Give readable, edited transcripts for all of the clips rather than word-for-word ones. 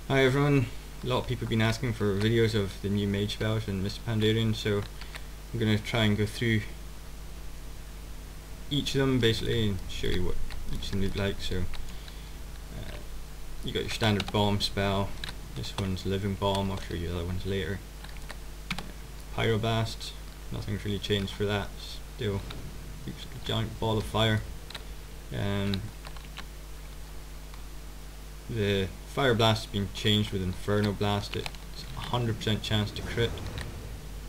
Hi everyone, a lot of people have been asking for videos of the new mage spells in Mr. Pandarian, so I'm going to try and go through each of them basically and show you what each of them look like. So you got your standard bomb spell, this one's living bomb, I'll show you the other ones later. Pyroblast, nothing's really changed for that, still looks like a giant ball of fire. The Fire Blast has been changed with Inferno Blast. It's 100% chance to crit,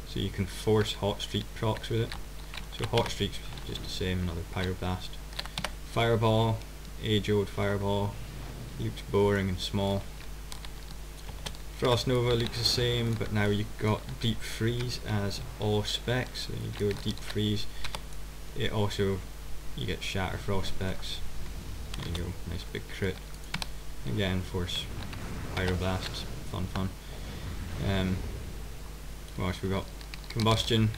so you can force Hot Streak procs with it. So Hot Streak's just the same, another Pyroblast. Fireball, age-old Fireball, looks boring and small. Frost Nova looks the same, but now you've got Deep Freeze as all specs, so you go Deep Freeze. It also, you get Shatter Frost specs. There you go, nice big crit. Again, force Pyroblasts, fun. What else we got? Combustion,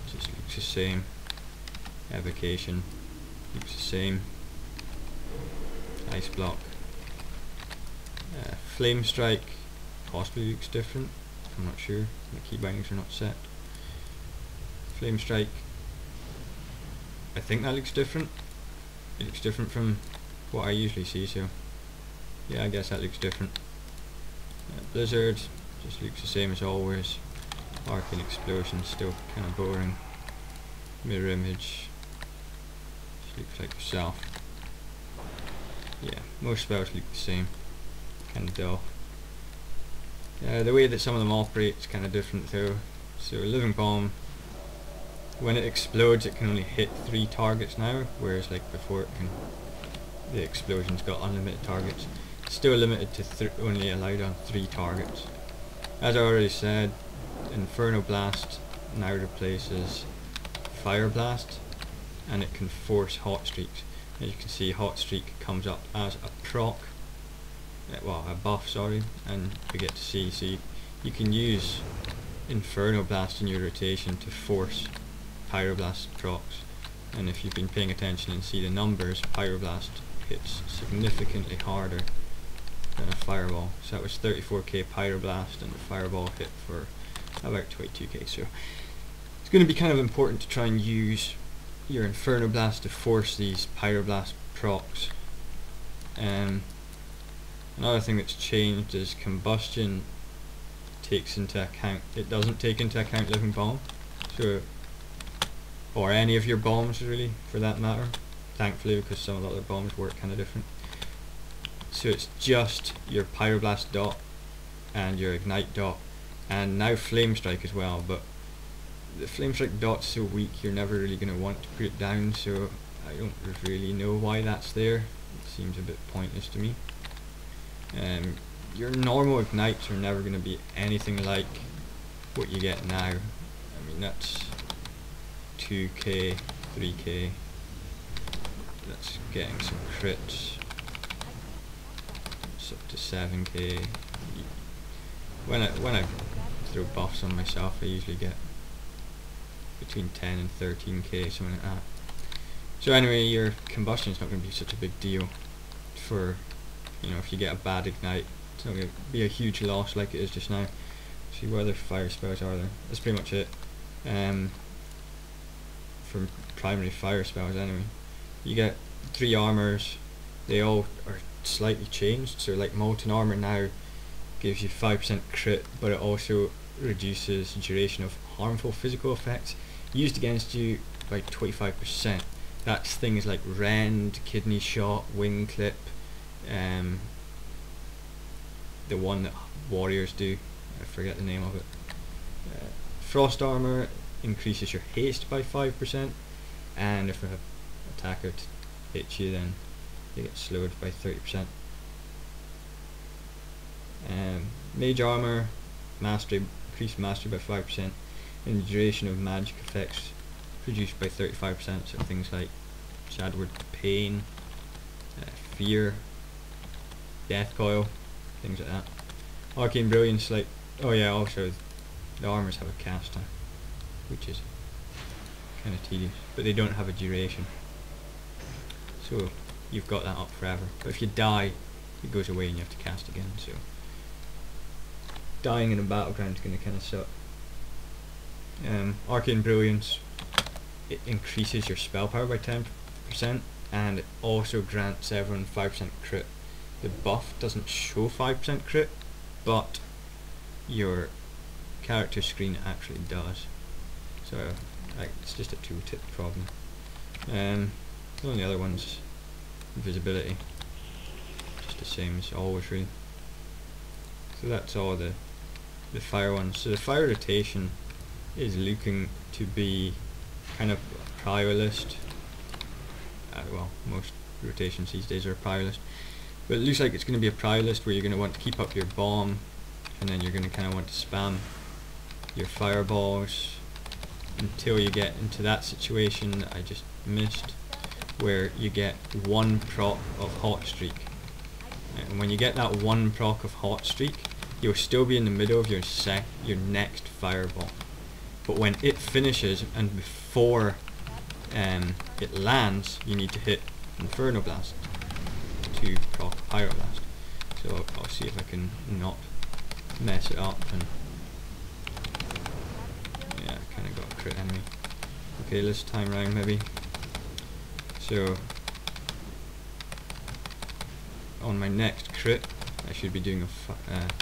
just looks the same. Evocation, looks the same. Ice Block. Flame Strike, possibly looks different, I'm not sure, the key bindings are not set. Flame Strike, I think that looks different. It looks different from what I usually see, so yeah, I guess that looks different. Blizzard just looks the same as always. Arcane Explosion still kind of boring. Mirror Image just looks like yourself. Yeah, most spells look the same, kind of dull. The way that some of them operate is kind of different though. So Living Bomb, when it explodes it can only hit 3 targets now, whereas like before the explosion's got unlimited targets. Still limited to only allowed on 3 targets. As I already said, Inferno Blast now replaces Fire Blast, and it can force Hot Streaks. As you can see, Hot Streak comes up as a proc, well, a buff, sorry, and we get to see, so you can use Inferno Blast in your rotation to force Pyroblast procs, and if you've been paying attention and see the numbers, Pyroblast hits significantly harder than a Fireball. So that was 34k Pyroblast and the Fireball hit for about 22k, so it's going to be kind of important to try and use your Inferno Blast to force these Pyroblast procs. Another thing that's changed is Combustion takes into account, it doesn't take into account Living Bomb, so, or any of your bombs really for that matter, thankfully, because some of the other bombs work kind of different. So it's just your Pyroblast dot and your Ignite dot, and now Flame Strike as well, but the Flame Strike dot's so weak you're never really going to want to put it down, so I don't really know why that's there. It seems a bit pointless to me. Your normal Ignites are never going to be anything like what you get now. I mean, that's 2k, 3k, that's getting some crits. Up to 7k. When I throw buffs on myself, I usually get between 10 and 13k, something like that. So anyway, your combustion is not going to be such a big deal for, you know, if you get a bad ignite, it's not going to be a huge loss like it is just now. See what other fire spells are there. That's pretty much it. For primary fire spells anyway. You get 3 armors, they all are slightly changed, so like Molten Armor now gives you 5% crit, but it also reduces duration of harmful physical effects used against you by 25%. That's things like Rend, Kidney Shot, Wing Clip, the one that warriors do, I forget the name of it. Frost Armor increases your haste by 5%, and if an attacker hits you then they get slowed by 30%. Mage Armor, Mastery, increased Mastery by 5%, and the duration of magic effects reduced by 35%, so things like Shadowward Pain, Fear, Death Coil, things like that. Arcane Brilliance, like, oh yeah, also the armors have a cast time, which is kind of tedious, but they don't have a duration. So you've got that up forever. But if you die, it goes away and you have to cast again, so dying in a battleground is going to kind of suck. Arcane Brilliance, it increases your spell power by 10%, and it also grants everyone 5% crit. The buff doesn't show 5% crit, but your character screen actually does. So it's just a tooltip problem. The only other one's invisibility, just the same as always really. So that's all the fire ones. So the fire rotation is looking to be kind of a prior list. Well, most rotations these days are a prior list, but it looks like it's going to be a prior list where you're going to want to keep up your bomb, and then you're going to kind of want to spam your fireballs until you get into that situation that I just missed, where you get 1 proc of hot streak. And when you get that 1 proc of hot streak, you'll still be in the middle of your next fireball. But when it finishes and before it lands, you need to hit Inferno Blast to proc Pyroblast. So I'll see if I can not mess it up. And yeah, I kind of got a crit enemy. Okay, this time round maybe. So on my next crit, I should be doing a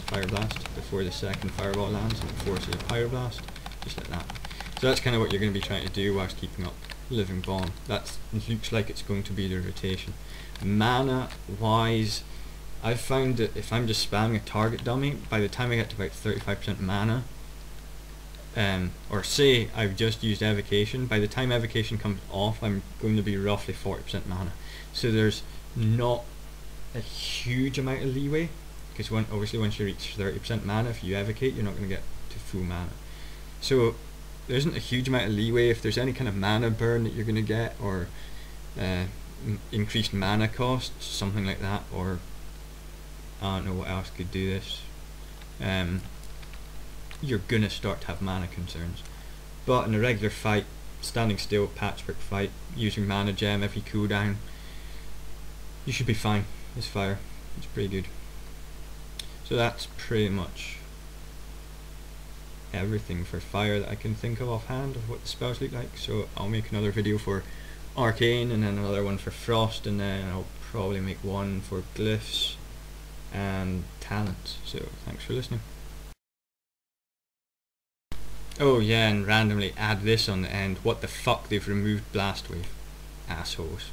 Fire Blast before the second fireball lands, and it forces a Pyroblast, just like that. So that's kind of what you're going to be trying to do whilst keeping up Living Bomb. That looks like it's going to be the rotation. Mana wise, I've found that if I'm just spamming a target dummy, by the time I get to about 35% mana, or say I've just used Evocation, by the time Evocation comes off, I'm going to be roughly 40% mana. So there's not a huge amount of leeway, because obviously once you reach 30% mana, if you Evocate, you're not going to get to full mana. So there isn't a huge amount of leeway. If there's any kind of mana burn that you're going to get, or increased mana cost, something like that, or I don't know what else could do this, you're going to start to have mana concerns. But in a regular fight, standing still, patchwork fight, using mana gem every cooldown, you should be fine. This fire, it's pretty good. So that's pretty much everything for fire that I can think of offhand of what the spells look like. So I'll make another video for Arcane, and then another one for Frost, and then I'll probably make one for glyphs and talents. So thanks for listening. Oh yeah, and randomly add this on the end. What the fuck, they've removed Blast Wave. Assholes.